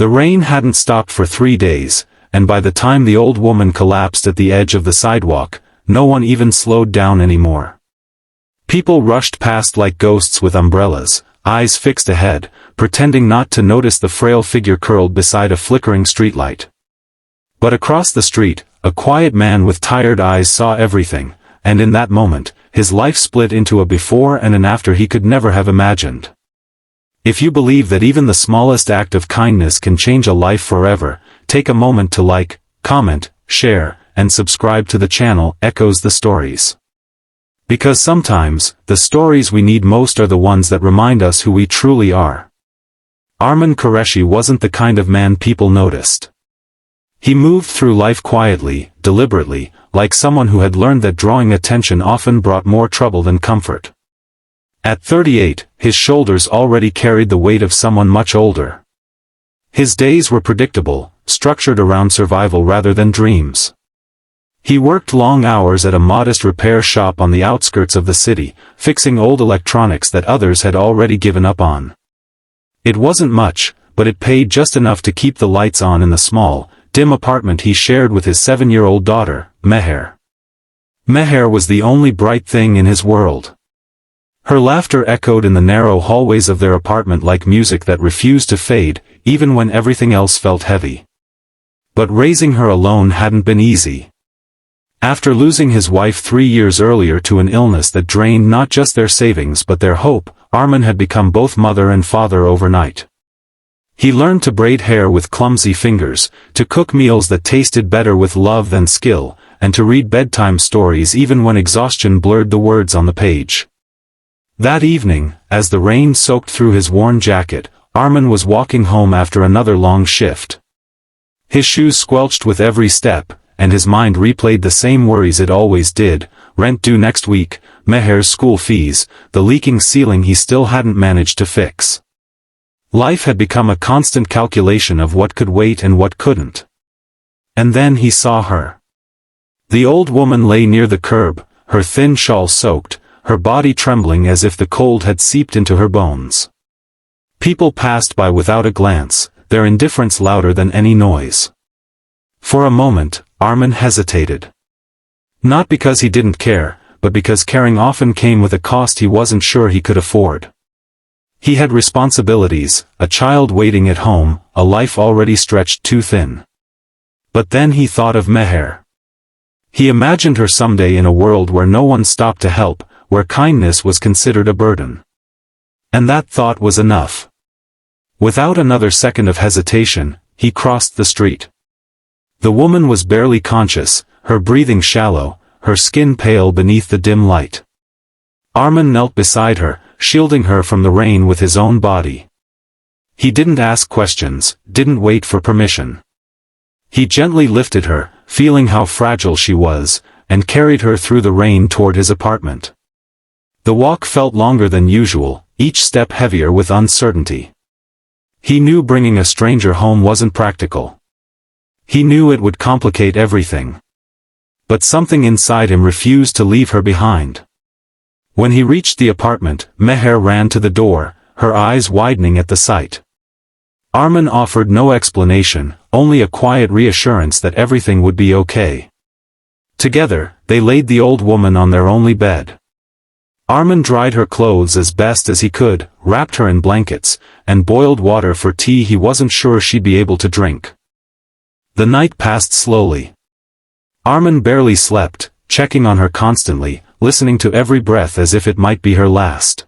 The rain hadn't stopped for 3 days, and by the time the old woman collapsed at the edge of the sidewalk, no one even slowed down anymore. People rushed past like ghosts with umbrellas, eyes fixed ahead, pretending not to notice the frail figure curled beside a flickering streetlight. But across the street, a quiet man with tired eyes saw everything, and in that moment, his life split into a before and an after he could never have imagined. If you believe that even the smallest act of kindness can change a life forever, take a moment to like, comment, share, and subscribe to the channel Echoes the Stories. Because sometimes, the stories we need most are the ones that remind us who we truly are. Arman Qureshi wasn't the kind of man people noticed. He moved through life quietly, deliberately, like someone who had learned that drawing attention often brought more trouble than comfort. At 38, his shoulders already carried the weight of someone much older. His days were predictable, structured around survival rather than dreams. He worked long hours at a modest repair shop on the outskirts of the city, fixing old electronics that others had already given up on. It wasn't much, but it paid just enough to keep the lights on in the small, dim apartment he shared with his 7-year-old daughter, Meher. Meher was the only bright thing in his world. Her laughter echoed in the narrow hallways of their apartment like music that refused to fade, even when everything else felt heavy. But raising her alone hadn't been easy. After losing his wife 3 years earlier to an illness that drained not just their savings but their hope, Arman had become both mother and father overnight. He learned to braid hair with clumsy fingers, to cook meals that tasted better with love than skill, and to read bedtime stories even when exhaustion blurred the words on the page. That evening, as the rain soaked through his worn jacket, Arman was walking home after another long shift. His shoes squelched with every step, and his mind replayed the same worries it always did: rent due next week, Meher's school fees, the leaking ceiling he still hadn't managed to fix. Life had become a constant calculation of what could wait and what couldn't. And then he saw her. The old woman lay near the curb, her thin shawl soaked, her body trembling as if the cold had seeped into her bones. People passed by without a glance, their indifference louder than any noise. For a moment, Arman hesitated. Not because he didn't care, but because caring often came with a cost he wasn't sure he could afford. He had responsibilities, a child waiting at home, a life already stretched too thin. But then he thought of Meher. He imagined her someday in a world where no one stopped to help, where kindness was considered a burden. And that thought was enough. Without another second of hesitation, he crossed the street. The woman was barely conscious, her breathing shallow, her skin pale beneath the dim light. Arman knelt beside her, shielding her from the rain with his own body. He didn't ask questions, didn't wait for permission. He gently lifted her, feeling how fragile she was, and carried her through the rain toward his apartment. The walk felt longer than usual, each step heavier with uncertainty. He knew bringing a stranger home wasn't practical. He knew it would complicate everything. But something inside him refused to leave her behind. When he reached the apartment, Meher ran to the door, her eyes widening at the sight. Arman offered no explanation, only a quiet reassurance that everything would be okay. Together, they laid the old woman on their only bed. Arman dried her clothes as best as he could, wrapped her in blankets, and boiled water for tea he wasn't sure she'd be able to drink. The night passed slowly. Arman barely slept, checking on her constantly, listening to every breath as if it might be her last.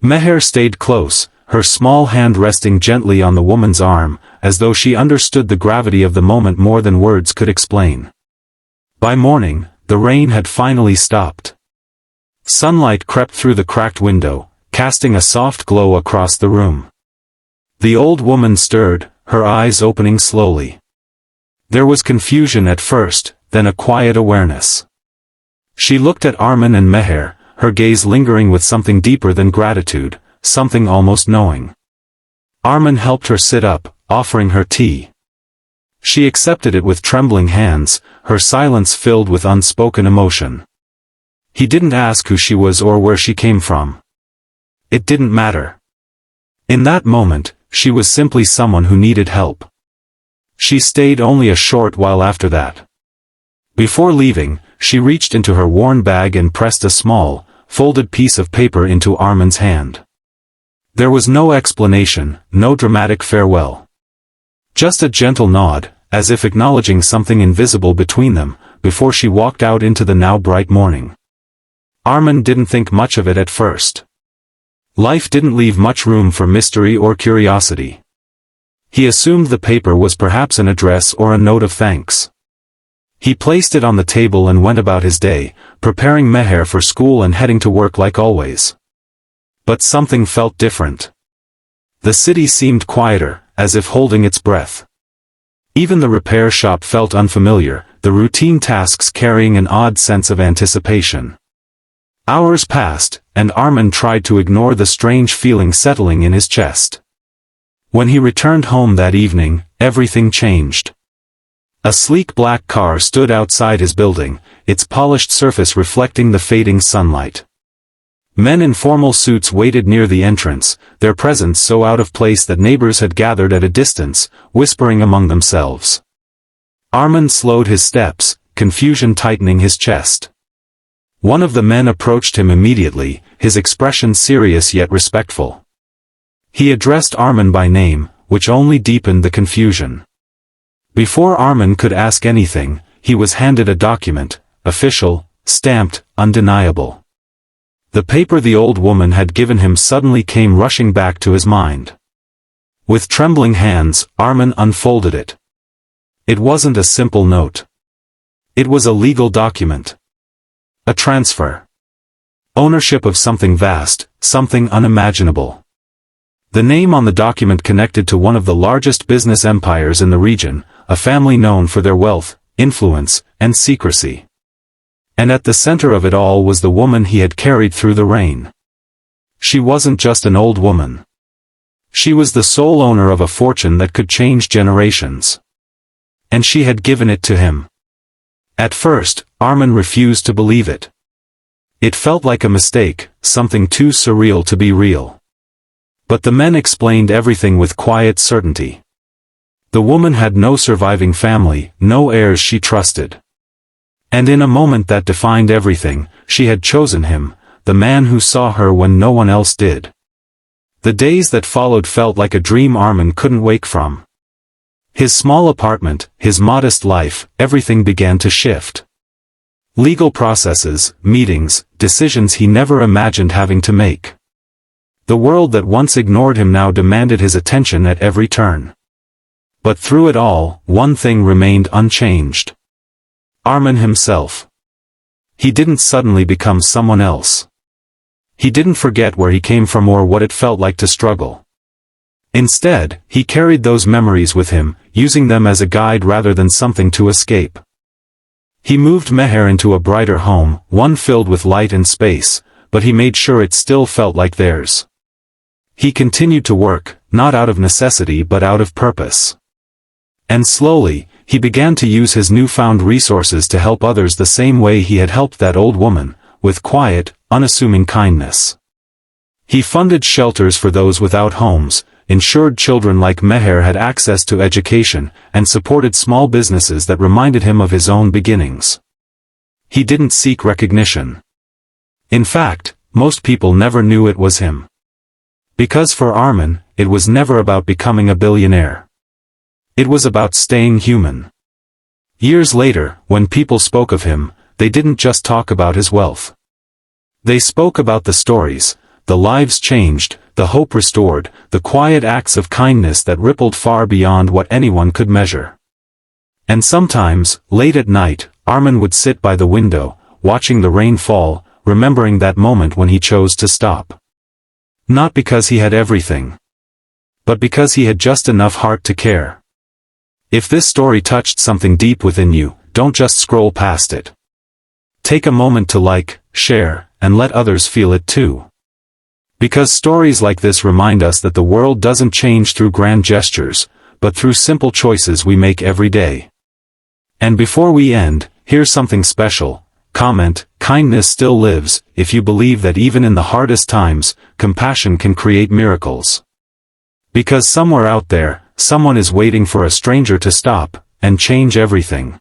Meher stayed close, her small hand resting gently on the woman's arm, as though she understood the gravity of the moment more than words could explain. By morning, the rain had finally stopped. Sunlight crept through the cracked window, casting a soft glow across the room. The old woman stirred, her eyes opening slowly. There was confusion at first, then a quiet awareness. She looked at Arman and Meher, her gaze lingering with something deeper than gratitude, something almost knowing. Arman helped her sit up, offering her tea. She accepted it with trembling hands, her silence filled with unspoken emotion. He didn't ask who she was or where she came from. It didn't matter. In that moment, she was simply someone who needed help. She stayed only a short while after that. Before leaving, she reached into her worn bag and pressed a small, folded piece of paper into Arman's hand. There was no explanation, no dramatic farewell. Just a gentle nod, as if acknowledging something invisible between them, before she walked out into the now bright morning. Arman didn't think much of it at first. Life didn't leave much room for mystery or curiosity. He assumed the paper was perhaps an address or a note of thanks. He placed it on the table and went about his day, preparing Meher for school and heading to work like always. But something felt different. The city seemed quieter, as if holding its breath. Even the repair shop felt unfamiliar, the routine tasks carrying an odd sense of anticipation. Hours passed, and Arman tried to ignore the strange feeling settling in his chest. When he returned home that evening, everything changed. A sleek black car stood outside his building, its polished surface reflecting the fading sunlight. Men in formal suits waited near the entrance, their presence so out of place that neighbors had gathered at a distance, whispering among themselves. Arman slowed his steps, confusion tightening his chest. One of the men approached him immediately, his expression serious yet respectful. He addressed Arman by name, which only deepened the confusion. Before Arman could ask anything, he was handed a document, official, stamped, undeniable. The paper the old woman had given him suddenly came rushing back to his mind. With trembling hands, Arman unfolded it. It wasn't a simple note. It was a legal document. A transfer. Ownership of something vast, something unimaginable. The name on the document connected to one of the largest business empires in the region, a family known for their wealth, influence, and secrecy. And at the center of it all was the woman he had carried through the rain. She wasn't just an old woman. She was the sole owner of a fortune that could change generations. And she had given it to him. At first, Arman refused to believe it. It felt like a mistake, something too surreal to be real. But the men explained everything with quiet certainty. The woman had no surviving family, no heirs she trusted. And in a moment that defined everything, she had chosen him, the man who saw her when no one else did. The days that followed felt like a dream Arman couldn't wake from. His small apartment, his modest life, everything began to shift. Legal processes, meetings, decisions he never imagined having to make. The world that once ignored him now demanded his attention at every turn. But through it all, one thing remained unchanged. Arman himself. He didn't suddenly become someone else. He didn't forget where he came from or what it felt like to struggle. Instead, he carried those memories with him, using them as a guide rather than something to escape. He moved Meher into a brighter home, one filled with light and space, but he made sure it still felt like theirs. He continued to work, not out of necessity but out of purpose. And slowly, he began to use his newfound resources to help others the same way he had helped that old woman, with quiet, unassuming kindness. He funded shelters for those without homes, ensured children like Meher had access to education, and supported small businesses that reminded him of his own beginnings. He didn't seek recognition. In fact, most people never knew it was him. Because for Arman, it was never about becoming a billionaire. It was about staying human. Years later, when people spoke of him, they didn't just talk about his wealth. They spoke about the stories, the lives changed, the hope restored, the quiet acts of kindness that rippled far beyond what anyone could measure. And sometimes, late at night, Arman would sit by the window, watching the rain fall, remembering that moment when he chose to stop. Not because he had everything, but because he had just enough heart to care. If this story touched something deep within you, don't just scroll past it. Take a moment to like, share, and let others feel it too. Because stories like this remind us that the world doesn't change through grand gestures, but through simple choices we make every day. And before we end, here's something special. Comment, kindness still lives, if you believe that even in the hardest times, compassion can create miracles. Because somewhere out there, someone is waiting for a stranger to stop and change everything.